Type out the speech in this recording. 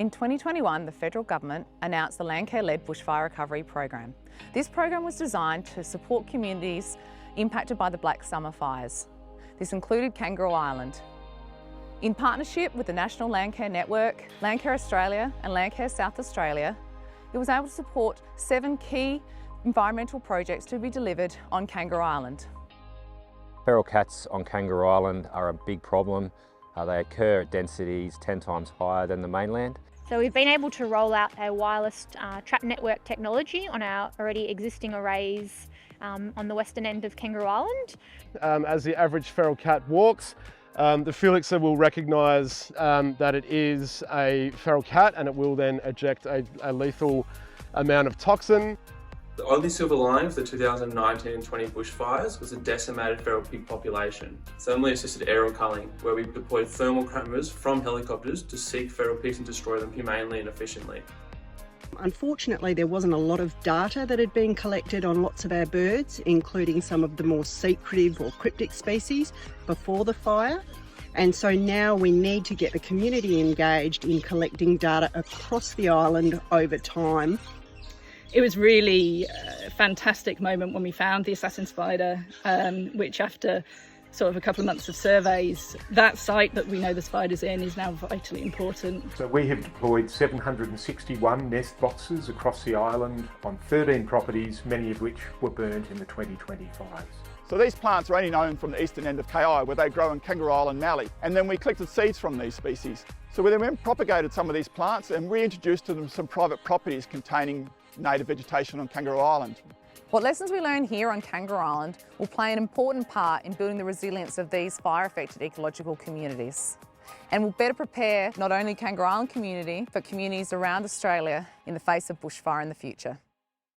In 2021, the federal government announced the Landcare-led Bushfire Recovery Program. This program was designed to support communities impacted by the Black Summer fires. This included Kangaroo Island. In partnership with the National Landcare Network, Landcare Australia and Landcare South Australia, it was able to support 7 key environmental projects to be delivered on Kangaroo Island. Feral cats on Kangaroo Island are a big problem. They occur at densities 10 times higher than the mainland. So we've been able to roll out our wireless trap network technology on our already existing arrays on the western end of Kangaroo Island. As the average feral cat walks, the felixer will recognise that it is a feral cat, and it will then eject a lethal amount of toxin. The only silver lining of the 2019 and 20 bushfires was a decimated feral pig population. Thermally assisted aerial culling, where we deployed thermal cameras from helicopters to seek feral pigs and destroy them humanely and efficiently. Unfortunately, there wasn't a lot of data that had been collected on lots of our birds, including some of the more secretive or cryptic species before the fire. And so now we need to get the community engaged in collecting data across the island over time. It was really a fantastic moment when we found the assassin spider, which after sort of a couple of months of surveys, that site that we know the spider's in is now vitally important. So we have deployed 761 nest boxes across the island on 13 properties, many of which were burnt in the 2020 fires. So these plants are only known from the eastern end of KI, where they grow in Kangaroo Island Mallee, and then we collected seeds from these species. So we then propagated some of these plants and reintroduced to them some private properties containing native vegetation on Kangaroo Island. What lessons we learn here on Kangaroo Island will play an important part in building the resilience of these fire-affected ecological communities, and will better prepare not only Kangaroo Island community, but communities around Australia in the face of bushfire in the future.